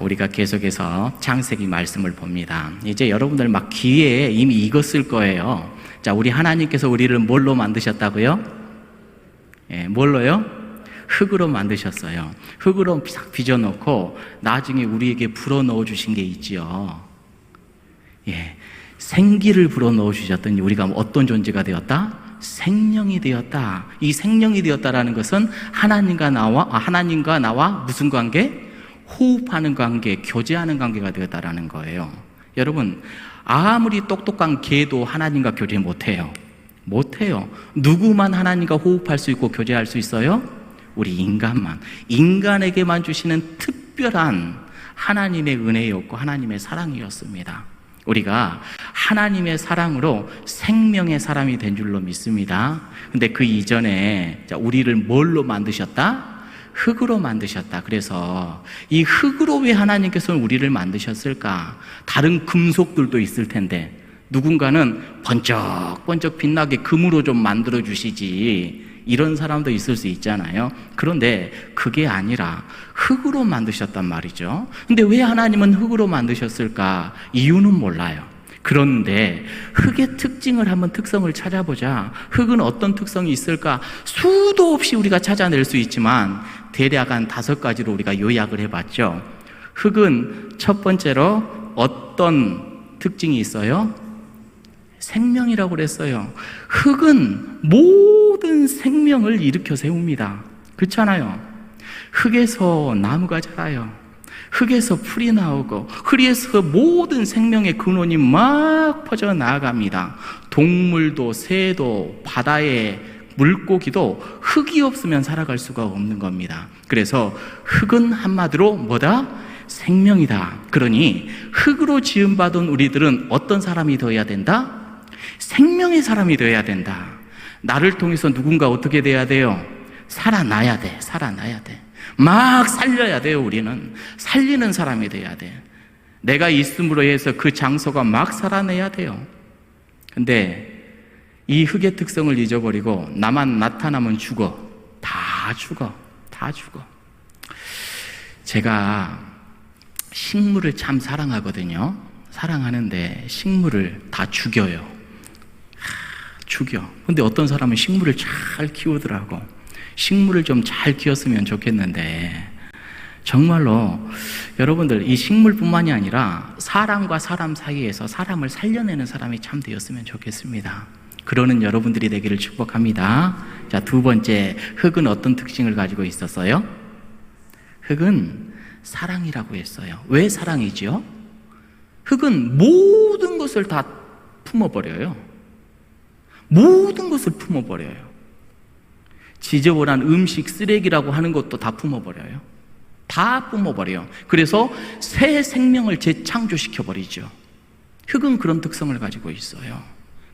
우리가 계속해서 창세기 말씀을 봅니다. 이제 여러분들 막 귀에 이미 익었을 거예요. 자, 우리 하나님께서 우리를 뭘로 만드셨다고요? 뭘로요? 흙으로 만드셨어요. 흙으로 싹 빚어놓고 나중에 우리에게 불어넣어 주신 게 있지요. 생기를 불어넣어 주셨더니 우리가 어떤 존재가 되었다? 생명이 되었다. 이 생명이 되었다라는 것은 하나님과 나와 무슨 관계? 호흡하는 관계, 교제하는 관계가 되었다라는 거예요. 여러분, 아무리 똑똑한 개도 하나님과 교제 못해요. 누구만 하나님과 호흡할 수 있고 교제할 수 있어요? 우리 인간만. 인간에게만 주시는 특별한 하나님의 은혜였고 하나님의 사랑이었습니다. 우리가 하나님의 사랑으로 생명의 사람이 된 줄로 믿습니다. 근데 그 이전에 우리를 뭘로 만드셨다? 흙으로 만드셨다. 그래서 이 흙으로 왜 하나님께서는 우리를 만드셨을까? 다른 금속들도 있을 텐데 누군가는 번쩍번쩍 빛나게 금으로 좀 만들어 주시지, 이런 사람도 있을 수 있잖아요. 그런데 그게 아니라 흙으로 만드셨단 말이죠. 근데 왜 하나님은 흙으로 만드셨을까? 이유는 몰라요. 그런데 흙의 특징을 한번 특성을 찾아보자. 흙은 어떤 특성이 있을까? 수도 없이 우리가 찾아낼 수 있지만 대략 한 5가지로 우리가 요약을 해봤죠. 흙은 첫 번째로 어떤 특징이 있어요? 생명이라고 그랬어요. 흙은 모든 생명을 일으켜 세웁니다. 그렇잖아요. 흙에서 나무가 자라요. 흙에서 풀이 나오고 흙에서 모든 생명의 근원이 막 퍼져 나아갑니다. 동물도 새도 바다의 물고기도 흙이 없으면 살아갈 수가 없는 겁니다. 그래서 흙은 한마디로 뭐다? 생명이다. 그러니 흙으로 지음받은 우리들은 어떤 사람이 되어야 된다? 생명의 사람이 되어야 된다. 나를 통해서 누군가 어떻게 돼야 돼요? 살아나야 돼. 막 살려야 돼요. 우리는 살리는 사람이 돼야 돼. 내가 있음으로 해서 그 장소가 막 살아내야 돼요. 근데 이 흙의 특성을 잊어버리고 나만 나타나면 죽어. 다 죽어. 제가 식물을 참 사랑하거든요. 사랑하는데 식물을 다 죽여요. 근데 어떤 사람은 식물을 잘 키우더라고. 식물을 좀 잘 키웠으면 좋겠는데 정말로 여러분들 이 식물뿐만이 아니라 사람과 사람 사이에서 사람을 살려내는 사람이 참 되었으면 좋겠습니다. 그러는 여러분들이 되기를 축복합니다. 자, 2번째, 흙은 어떤 특징을 가지고 있었어요? 흙은 사랑이라고 했어요. 왜 사랑이죠? 흙은 모든 것을 다 품어버려요. 지저분한 음식, 쓰레기라고 하는 것도 다 품어버려요. 그래서 새 생명을 재창조시켜버리죠. 흙은 그런 특성을 가지고 있어요.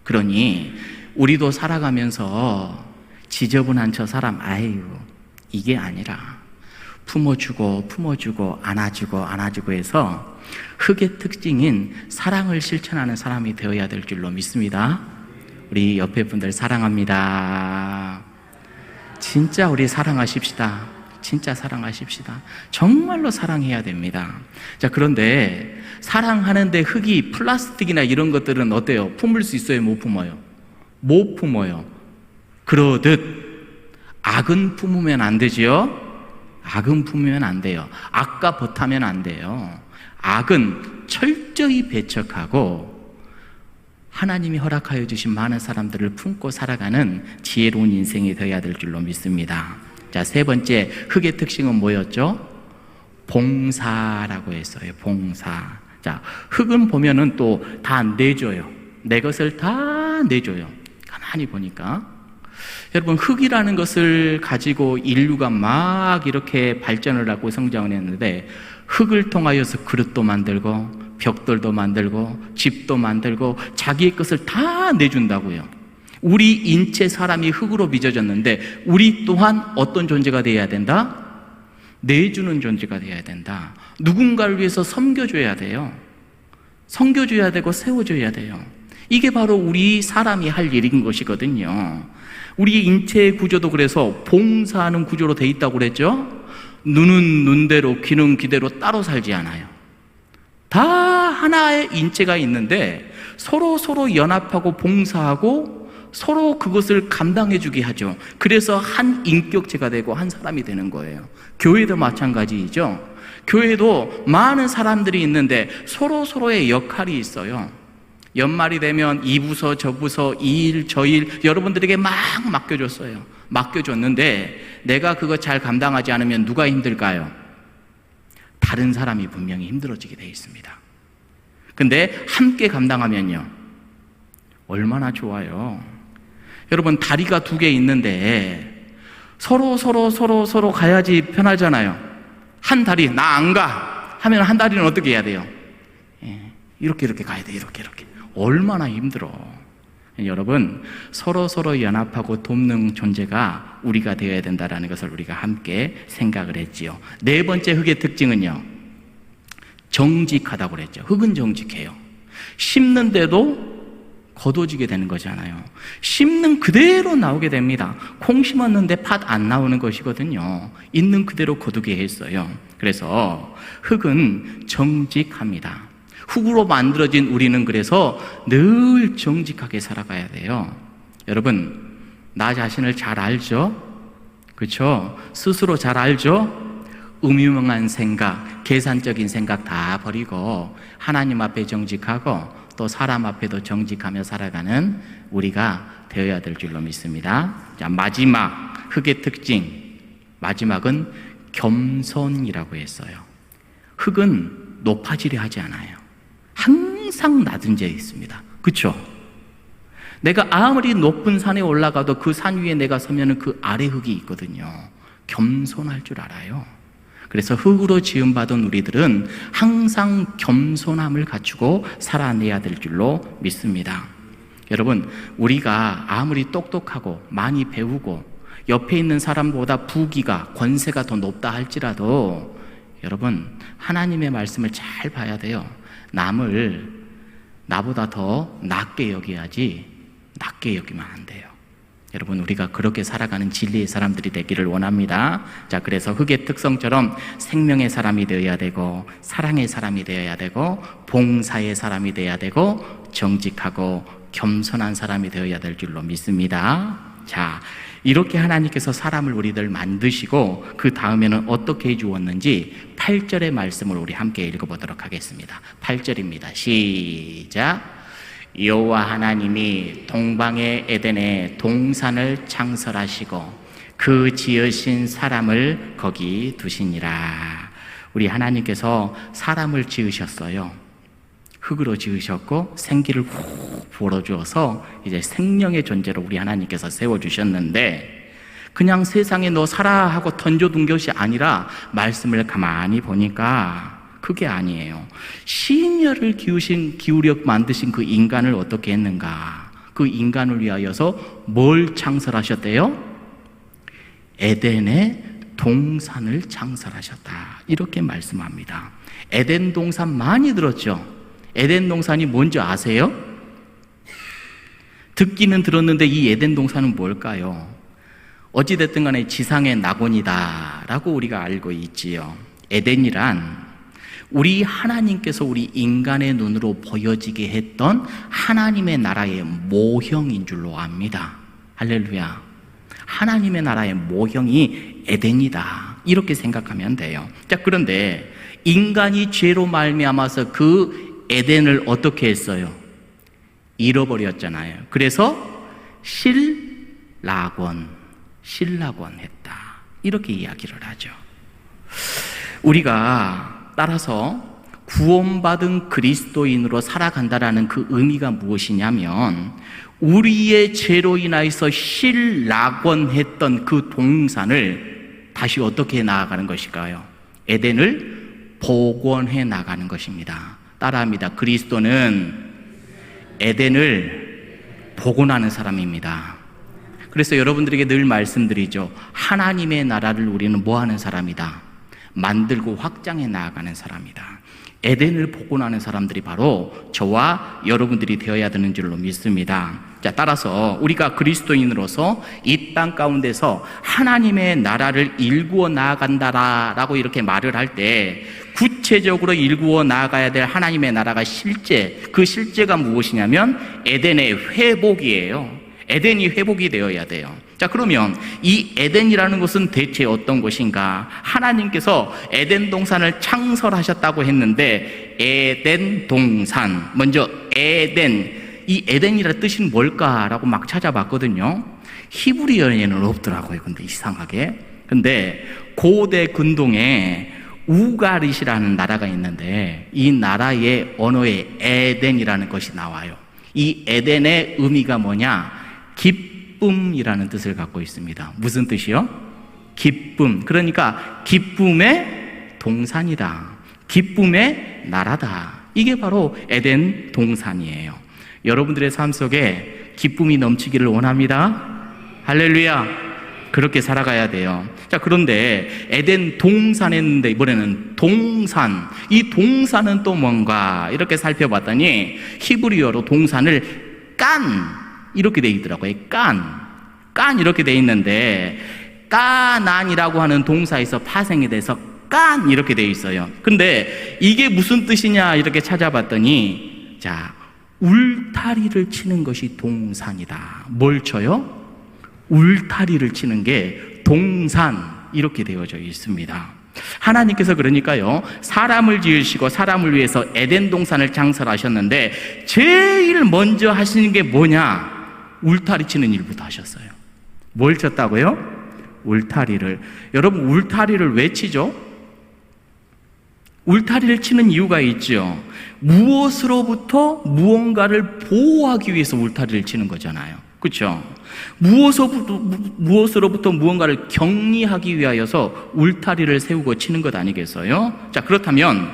그러니 우리도 살아가면서 지저분한 저 사람, 이게 아니라 품어주고 안아주고 해서 흙의 특징인 사랑을 실천하는 사람이 되어야 될 줄로 믿습니다. 우리 옆에 분들 사랑합니다. 진짜 우리 사랑하십시다. 정말로 사랑해야 됩니다. 자, 그런데 사랑하는데 흙이 플라스틱이나 이런 것들은 어때요? 품을 수 있어요? 못 품어요? 못 품어요. 그러듯 악은 품으면 안 되지요? 악은 품으면 안 돼요. 악과 벗하면 안 돼요. 악은 철저히 배척하고 하나님이 허락하여 주신 많은 사람들을 품고 살아가는 지혜로운 인생이 되어야 될 줄로 믿습니다. 자, 3번째, 흙의 특징은 뭐였죠? 봉사라고 했어요. 봉사. 자, 흙은 보면은 또 다 내줘요. 내 것을 다 내줘요. 가만히 보니까. 여러분, 흙이라는 것을 가지고 인류가 막 이렇게 발전을 하고 성장을 했는데 흙을 통하여서 그릇도 만들고 벽돌도 만들고 집도 만들고 자기의 것을 다 내준다고요. 우리 인체 사람이 흙으로 빚어졌는데 우리 또한 어떤 존재가 되어야 된다? 내주는 존재가 되어야 된다. 누군가를 위해서 섬겨줘야 돼요. 섬겨줘야 되고 세워줘야 돼요. 이게 바로 우리 사람이 할 일인 것이거든요. 우리 인체의 구조도 그래서 봉사하는 구조로 돼 있다고 그랬죠. 눈은 눈대로, 귀는 귀대로 따로 살지 않아요. 다 하나의 인체가 있는데 서로 연합하고 봉사하고 서로 그것을 감당해주게 하죠. 그래서 한 인격체가 되고 한 사람이 되는 거예요. 교회도 마찬가지이죠. 교회도 많은 사람들이 있는데 서로의 역할이 있어요. 연말이 되면 이 부서 저 부서 이 일 저 일 여러분들에게 막 맡겨줬는데 내가 그거 잘 감당하지 않으면 누가 힘들까요? 다른 사람이 분명히 힘들어지게 되어 있습니다. 근데 함께 감당하면요 얼마나 좋아요. 여러분 다리가 2개 있는데 서로 가야지 편하잖아요. 한 다리 나 안 가 하면 한 다리는 어떻게 해야 돼요? 이렇게 가야 돼. 이렇게 얼마나 힘들어. 여러분 서로 연합하고 돕는 존재가 우리가 되어야 된다는 것을 우리가 함께 생각을 했지요. 4번째 흙의 특징은요 정직하다고 그랬죠. 흙은 정직해요. 심는데도 거둬지게 되는 거잖아요. 심는 그대로 나오게 됩니다. 콩 심었는데 팥 안 나오는 것이거든요. 있는 그대로 거두게 했어요. 그래서 흙은 정직합니다. 흙으로 만들어진 우리는 그래서 늘 정직하게 살아가야 돼요. 여러분 나 자신을 잘 알죠? 그렇죠? 스스로 잘 알죠? 음유명한 생각, 계산적인 생각 다 버리고 하나님 앞에 정직하고 또 사람 앞에도 정직하며 살아가는 우리가 되어야 될 줄로 믿습니다. 자, 마지막 흙의 특징, 마지막은 겸손이라고 했어요. 흙은 높아지려 하지 않아요. 항상 낮은 데에 있습니다. 그렇죠? 내가 아무리 높은 산에 올라가도 그 산 위에 내가 서면 그 아래 흙이 있거든요. 겸손할 줄 알아요. 그래서 흙으로 지음받은 우리들은 항상 겸손함을 갖추고 살아내야 될 줄로 믿습니다. 여러분 우리가 아무리 똑똑하고 많이 배우고 옆에 있는 사람보다 부귀가 권세가 더 높다 할지라도 여러분 하나님의 말씀을 잘 봐야 돼요. 남을 나보다 더 낮게 여겨야지 낮게 여기면 안 돼요. 여러분 우리가 그렇게 살아가는 진리의 사람들이 되기를 원합니다. 자, 그래서 흙의 특성처럼 생명의 사람이 되어야 되고 사랑의 사람이 되어야 되고 봉사의 사람이 되어야 되고 정직하고 겸손한 사람이 되어야 될 줄로 믿습니다. 자, 이렇게 하나님께서 사람을 우리들 만드시고 그 다음에는 어떻게 해주었는지 8절의 말씀을 우리 함께 읽어보도록 하겠습니다. 8절입니다. 시작. 여호와 하나님이 동방의 에덴에 동산을 창설하시고 그 지으신 사람을 거기 두시니라. 우리 하나님께서 사람을 지으셨어요. 흙으로 지으셨고 생기를 후 불어주어서 이제 생명의 존재로 우리 하나님께서 세워주셨는데 그냥 세상에 너 살아 하고 던져둔 것이 아니라 말씀을 가만히 보니까 그게 아니에요. 심혈을 기울여 만드신 그 인간을 어떻게 했는가? 그 인간을 위하여서 뭘 창설하셨대요? 에덴의 동산을 창설하셨다. 이렇게 말씀합니다. 에덴 동산 많이 들었죠? 에덴 동산이 뭔지 아세요? 듣기는 들었는데 이 에덴 동산은 뭘까요? 어찌됐든 간에 지상의 낙원이다 라고 우리가 알고 있지요. 에덴이란 우리 하나님께서 우리 인간의 눈으로 보여지게 했던 하나님의 나라의 모형인 줄로 압니다. 할렐루야. 하나님의 나라의 모형이 에덴이다 이렇게 생각하면 돼요. 자, 그런데 인간이 죄로 말미암아서 그 에덴을 어떻게 했어요? 잃어버렸잖아요. 그래서 신락원 했다 이렇게 이야기를 하죠. 우리가 따라서 구원받은 그리스도인으로 살아간다라는 그 의미가 무엇이냐면 우리의 죄로 인하여서 신락원했던 그 동산을 다시 어떻게 나아가는 것일까요? 에덴을 복원해 나가는 것입니다. 따라합니다. 그리스도는 에덴을 복원하는 사람입니다. 그래서 여러분들에게 늘 말씀드리죠. 하나님의 나라를 우리는 뭐 하는 사람이다? 만들고 확장해 나아가는 사람이다. 에덴을 복원하는 사람들이 바로 저와 여러분들이 되어야 되는 줄로 믿습니다. 자, 따라서 우리가 그리스도인으로서 이 땅 가운데서 하나님의 나라를 일구어 나아간다라고 이렇게 말을 할 때 구체적으로 일구어 나아가야 될 하나님의 나라가 그 실제가 무엇이냐면 에덴의 회복이에요. 에덴이 회복이 되어야 돼요. 자, 그러면 이 에덴이라는 것은 대체 어떤 것인가? 하나님께서 에덴 동산을 창설하셨다고 했는데 에덴 동산, 먼저 에덴, 이 에덴이라는 뜻이 뭘까라고 막 찾아봤거든요. 히브리어에는 없더라고요. 근데 이상하게. 근데 고대 근동에 우가릿이라는 나라가 있는데 이 나라의 언어에 에덴이라는 것이 나와요. 이 에덴의 의미가 뭐냐? 기쁨이라는 뜻을 갖고 있습니다. 무슨 뜻이요? 기쁨. 그러니까 기쁨의 동산이다. 기쁨의 나라다. 이게 바로 에덴 동산이에요. 여러분들의 삶 속에 기쁨이 넘치기를 원합니다. 할렐루야. 그렇게 살아가야 돼요. 자, 그런데 에덴 동산에 있는데 이번에는 동산. 이 동산은 또 뭔가 이렇게 살펴봤더니 히브리어로 동산을 깐 이렇게 돼 있더라고요. 깐 이렇게 돼 있는데 까난이라고 하는 동사에서 파생이 돼서 깐 이렇게 돼 있어요. 근데 이게 무슨 뜻이냐 이렇게 찾아봤더니 자, 울타리를 치는 것이 동산이다. 뭘 쳐요? 울타리를 치는 게 동산 이렇게 되어져 있습니다. 하나님께서 그러니까요, 사람을 지으시고 사람을 위해서 에덴 동산을 창설하셨는데 제일 먼저 하시는 게 뭐냐? 울타리 치는 일부터 하셨어요. 뭘 쳤다고요? 울타리를. 여러분, 울타리를 왜 치죠? 울타리를 치는 이유가 있죠. 무엇으로부터 무언가를 보호하기 위해서 울타리를 치는 거잖아요. 그렇죠? 무엇으로부터 무언가를 격리하기 위하여서 울타리를 세우고 치는 것 아니겠어요? 자, 그렇다면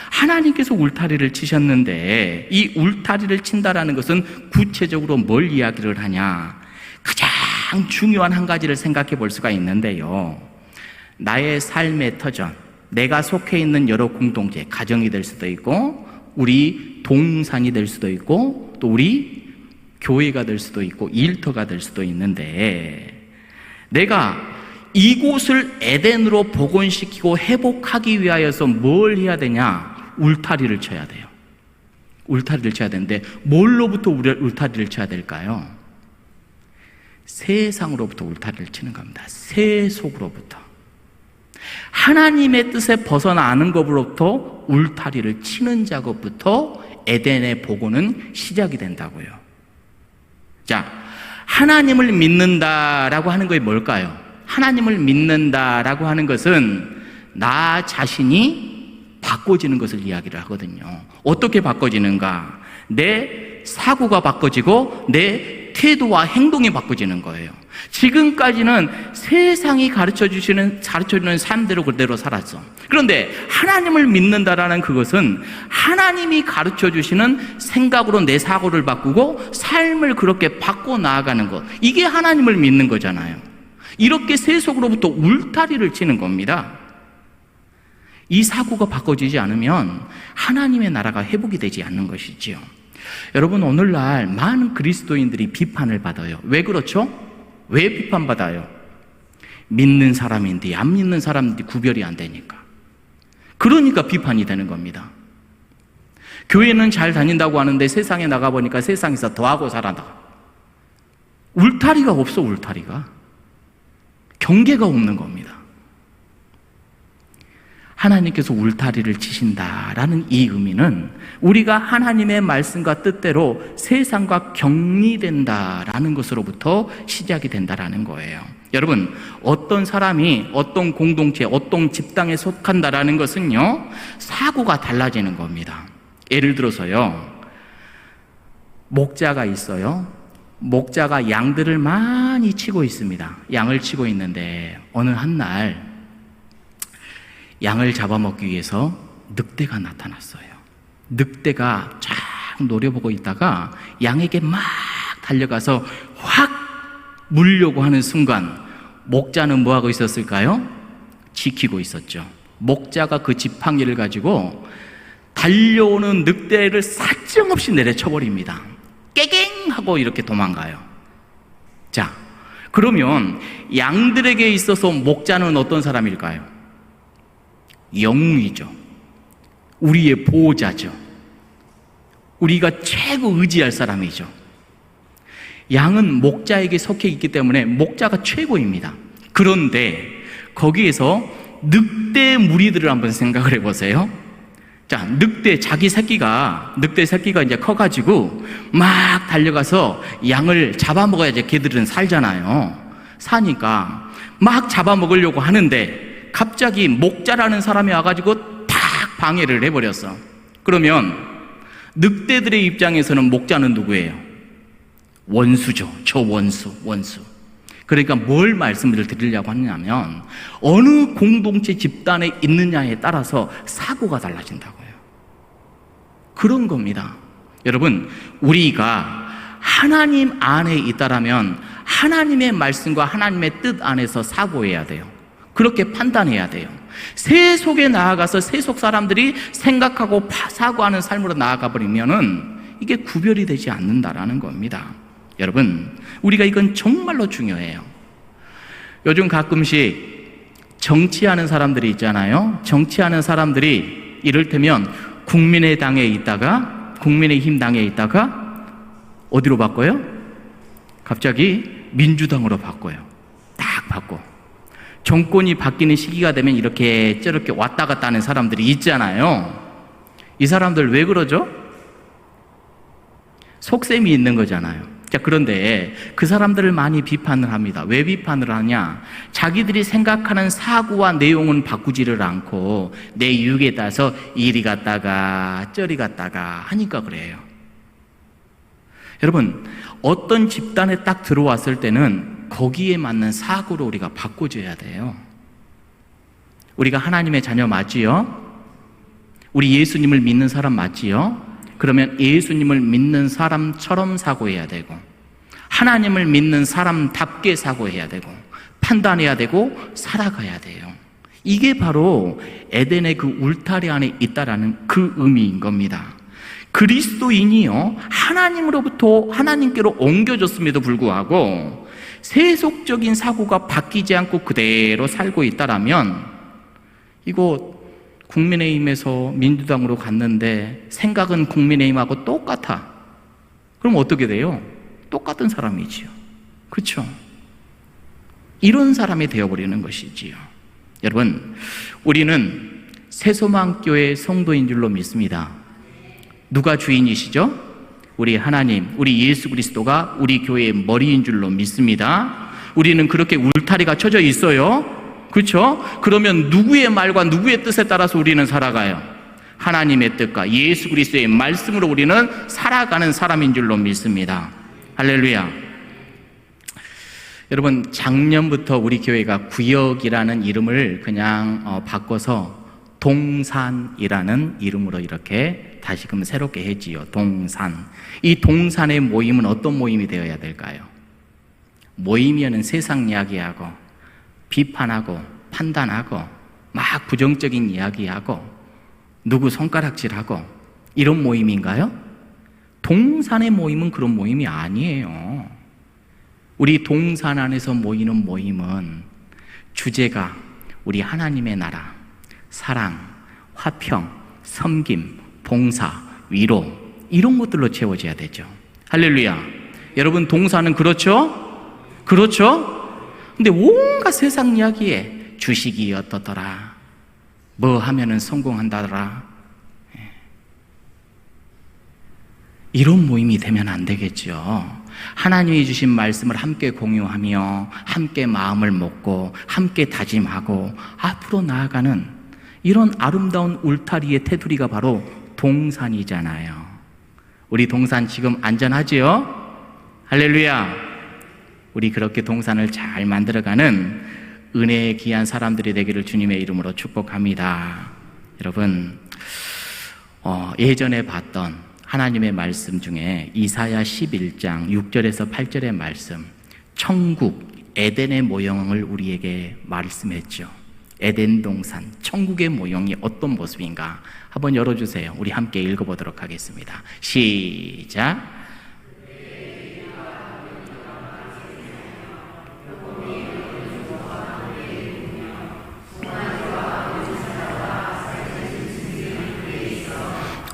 하나님께서 울타리를 치셨는데 이 울타리를 친다라는 것은 구체적으로 뭘 이야기를 하냐? 가장 중요한 한 가지를 생각해 볼 수가 있는데요. 나의 삶의 터전, 내가 속해 있는 여러 공동체, 가정이 될 수도 있고 우리 동산이 될 수도 있고 또 우리 교회가 될 수도 있고 일터가 될 수도 있는데 내가 이곳을 에덴으로 복원시키고 회복하기 위하여서 뭘 해야 되냐? 울타리를 쳐야 돼요. 울타리를 쳐야 되는데 뭘로부터 울타리를 쳐야 될까요? 세상으로부터 울타리를 치는 겁니다. 세속으로부터. 하나님의 뜻에 벗어나는 것으로부터 울타리를 치는 작업부터 에덴의 복원은 시작이 된다고요. 자, 하나님을 믿는다라고 하는 것이 뭘까요? 하나님을 믿는다라고 하는 것은 나 자신이 바꿔지는 것을 이야기를 하거든요. 어떻게 바꿔지는가? 내 사고가 바꿔지고 내 태도와 행동이 바꿔지는 거예요. 지금까지는 세상이 가르쳐주는 삶대로 그대로 살았어. 그런데 하나님을 믿는다라는 그것은 하나님이 가르쳐주시는 생각으로 내 사고를 바꾸고 삶을 그렇게 바꿔 나아가는 것. 이게 하나님을 믿는 거잖아요. 이렇게 세속으로부터 울타리를 치는 겁니다. 이 사고가 바꿔지지 않으면 하나님의 나라가 회복이 되지 않는 것이지요. 여러분, 오늘날 많은 그리스도인들이 비판을 받아요. 왜 그렇죠? 왜 비판받아요? 믿는 사람인데 안 믿는 사람인데 구별이 안 되니까. 그러니까 비판이 되는 겁니다. 교회는 잘 다닌다고 하는데 세상에 나가보니까 세상에서 더하고 살아나가. 울타리가 없어. 울타리가. 경계가 없는 겁니다. 하나님께서 울타리를 치신다라는 이 의미는 우리가 하나님의 말씀과 뜻대로 세상과 격리된다라는 것으로부터 시작이 된다라는 거예요. 여러분, 어떤 사람이 어떤 공동체, 어떤 집단에 속한다라는 것은요, 사고가 달라지는 겁니다. 예를 들어서요, 목자가 있어요. 목자가 양들을 많이 치고 있습니다. 양을 치고 있는데 어느 한 날 양을 잡아먹기 위해서 늑대가 나타났어요. 늑대가 쫙 노려보고 있다가 양에게 막 달려가서 확 물려고 하는 순간 목자는 뭐하고 있었을까요? 지키고 있었죠. 목자가 그 지팡이를 가지고 달려오는 늑대를 사정없이 내려쳐버립니다. 깨갱 하고 이렇게 도망가요. 자, 그러면 양들에게 있어서 목자는 어떤 사람일까요? 영웅이죠. 우리의 보호자죠. 우리가 최고 의지할 사람이죠. 양은 목자에게 속해 있기 때문에 목자가 최고입니다. 그런데 거기에서 늑대 무리들을 한번 생각을 해보세요. 자, 늑대 새끼가 이제 커가지고 막 달려가서 양을 잡아먹어야지 걔들은 살잖아요. 사니까 막 잡아먹으려고 하는데 갑자기 목자라는 사람이 와가지고 탁 방해를 해버렸어. 그러면 늑대들의 입장에서는 목자는 누구예요? 원수죠. 저 원수. 그러니까 뭘 말씀을 드리려고 하냐면 어느 공동체 집단에 있느냐에 따라서 사고가 달라진다고요. 그런 겁니다. 여러분, 우리가 하나님 안에 있다라면 하나님의 말씀과 하나님의 뜻 안에서 사고해야 돼요. 그렇게 판단해야 돼요. 세속에 나아가서 세속 사람들이 생각하고 사고하는 삶으로 나아가 버리면은 이게 구별이 되지 않는다라는 겁니다. 여러분, 우리가 이건 정말로 중요해요. 요즘 가끔씩 정치하는 사람들이 있잖아요. 정치하는 사람들이 이를테면 국민의당에 있다가 국민의힘 당에 있다가 어디로 바꿔요? 갑자기 민주당으로 바꿔요. 딱 바꿔. 정권이 바뀌는 시기가 되면 이렇게 저렇게 왔다 갔다 하는 사람들이 있잖아요. 이 사람들 왜 그러죠? 속셈이 있는 거잖아요. 자, 그런데 그 사람들을 많이 비판을 합니다. 왜 비판을 하냐? 자기들이 생각하는 사고와 내용은 바꾸지를 않고 내 유익에 따라서 이리 갔다가 저리 갔다가 하니까 그래요. 여러분, 어떤 집단에 딱 들어왔을 때는 거기에 맞는 사고로 우리가 바꿔줘야 돼요. 우리가 하나님의 자녀 맞지요? 우리 예수님을 믿는 사람 맞지요? 그러면 예수님을 믿는 사람처럼 사고해야 되고 하나님을 믿는 사람답게 사고해야 되고 판단해야 되고 살아가야 돼요. 이게 바로 에덴의 그 울타리 안에 있다라는 그 의미인 겁니다. 그리스도인이요, 하나님으로부터 하나님께로 옮겨졌음에도 불구하고 세속적인 사고가 바뀌지 않고 그대로 살고 있다라면 이거 국민의힘에서 민주당으로 갔는데 생각은 국민의힘하고 똑같아. 그럼 어떻게 돼요? 똑같은 사람이지요. 그렇죠? 이런 사람이 되어버리는 것이지요. 여러분, 우리는 새소망교회 성도인 줄로 믿습니다. 누가 주인이시죠? 우리 하나님, 우리 예수 그리스도가 우리 교회의 머리인 줄로 믿습니다. 우리는 그렇게 울타리가 쳐져 있어요. 그렇죠? 그러면 누구의 말과 누구의 뜻에 따라서 우리는 살아가요? 하나님의 뜻과 예수 그리스도의 말씀으로 우리는 살아가는 사람인 줄로 믿습니다. 할렐루야. 여러분, 작년부터 우리 교회가 구역이라는 이름을 그냥 바꿔서 동산이라는 이름으로 이렇게 다시금 새롭게 했지요. 동산. 이 동산의 모임은 어떤 모임이 되어야 될까요? 모이면은 세상 이야기하고 비판하고 판단하고 막 부정적인 이야기하고 누구 손가락질하고 이런 모임인가요? 동산의 모임은 그런 모임이 아니에요. 우리 동산 안에서 모이는 모임은 주제가 우리 하나님의 나라, 사랑, 화평, 섬김, 봉사, 위로 이런 것들로 채워져야 되죠. 할렐루야. 여러분, 동산은 그렇죠? 그렇죠? 근데 온갖 세상 이야기에 주식이 어떻더라, 뭐 하면은 성공한다더라, 이런 모임이 되면 안 되겠죠. 하나님이 주신 말씀을 함께 공유하며 함께 마음을 먹고 함께 다짐하고 앞으로 나아가는 이런 아름다운 울타리의 테두리가 바로 동산이잖아요. 우리 동산 지금 안전하지요? 할렐루야. 우리 그렇게 동산을 잘 만들어가는 은혜의 귀한 사람들이 되기를 주님의 이름으로 축복합니다. 여러분, 예전에 봤던 하나님의 말씀 중에 이사야 11장 6절에서 8절의 말씀, 천국, 에덴의 모형을 우리에게 말씀했죠. 에덴 동산, 천국의 모형이 어떤 모습인가 한번 열어주세요. 우리 함께 읽어보도록 하겠습니다. 시작.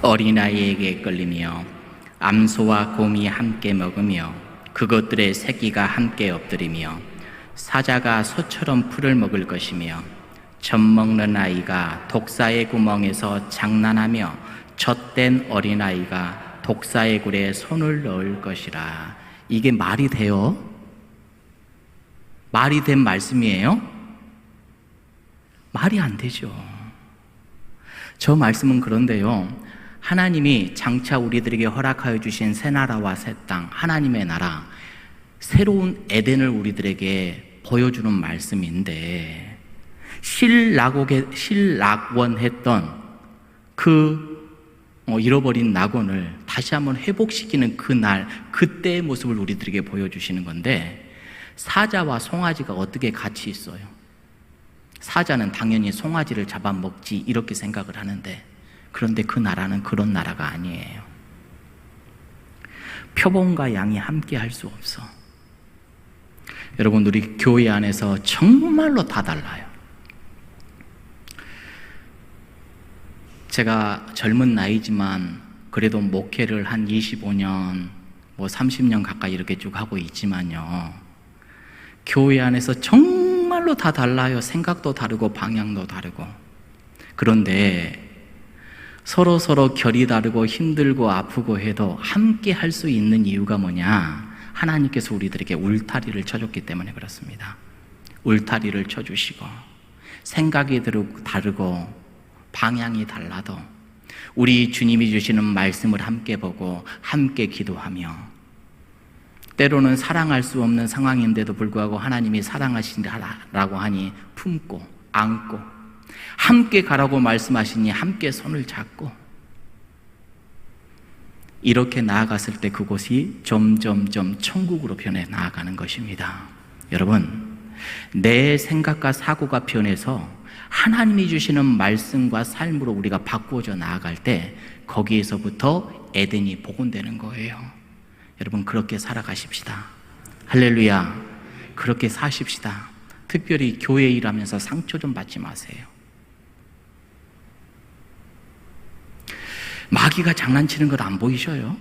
어린아이에게 끌리며 암소와 곰이 함께 먹으며 그것들의 새끼가 함께 엎드리며 사자가 소처럼 풀을 먹을 것이며 젖 먹는 아이가 독사의 구멍에서 장난하며 젖된 어린아이가 독사의 굴에 손을 넣을 것이라. 이게 말이 돼요? 말이 된 말씀이에요? 말이 안 되죠. 저 말씀은 그런데요, 하나님이 장차 우리들에게 허락하여 주신 새 나라와 새 땅, 하나님의 나라, 새로운 에덴을 우리들에게 보여주는 말씀인데, 신락원했던 그 잃어버린 낙원을 다시 한번 회복시키는 그날, 그때의 모습을 우리들에게 보여주시는 건데, 사자와 송아지가 어떻게 같이 있어요? 사자는 당연히 송아지를 잡아먹지 이렇게 생각을 하는데, 그런데 그 나라는 그런 나라가 아니에요. 표범과 양이 함께 할 수 없어. 여러분, 우리 교회 안에서 정말로 다 달라요. 제가 젊은 나이지만 그래도 목회를 한 25년, 30년 가까이 이렇게 쭉 하고 있지만요, 교회 안에서 정말로 다 달라요. 생각도 다르고 방향도 다르고. 그런데 서로 결이 다르고 힘들고 아프고 해도 함께 할 수 있는 이유가 뭐냐? 하나님께서 우리들에게 울타리를 쳐줬기 때문에 그렇습니다. 울타리를 쳐주시고, 생각이 다르고 방향이 달라도 우리 주님이 주시는 말씀을 함께 보고 함께 기도하며, 때로는 사랑할 수 없는 상황인데도 불구하고 하나님이 사랑하신다라고 하니 품고 안고, 함께 가라고 말씀하시니 함께 손을 잡고, 이렇게 나아갔을 때 그곳이 점점점 천국으로 변해 나아가는 것입니다. 여러분, 내 생각과 사고가 변해서 하나님이 주시는 말씀과 삶으로 우리가 바꾸어져 나아갈 때 거기에서부터 에덴이 복원되는 거예요. 여러분, 그렇게 살아가십시다. 할렐루야. 그렇게 사십시다. 특별히 교회 일하면서 상처 좀 받지 마세요. 마귀가 장난치는 걸 안 보이셔요?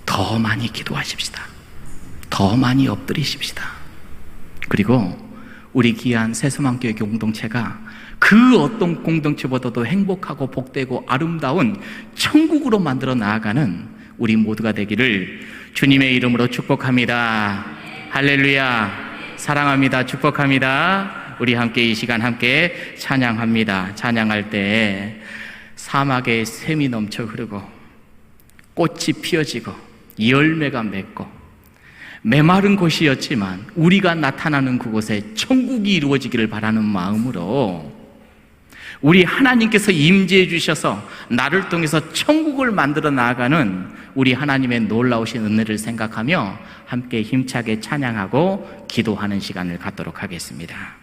더 많이 기도하십시다. 더 많이 엎드리십시다. 그리고 우리 귀한 새소망교회 공동체가 그 어떤 공동체보다도 행복하고 복되고 아름다운 천국으로 만들어 나아가는 우리 모두가 되기를 주님의 이름으로 축복합니다. 할렐루야. 사랑합니다. 축복합니다. 우리 함께 이 시간 함께 찬양합니다. 찬양할 때 사막에 샘이 넘쳐 흐르고 꽃이 피어지고 열매가 맺고 메마른 곳이었지만 우리가 나타나는 그곳에 천국이 이루어지기를 바라는 마음으로 우리 하나님께서 임재해 주셔서 나를 통해서 천국을 만들어 나아가는 우리 하나님의 놀라우신 은혜를 생각하며 함께 힘차게 찬양하고 기도하는 시간을 갖도록 하겠습니다.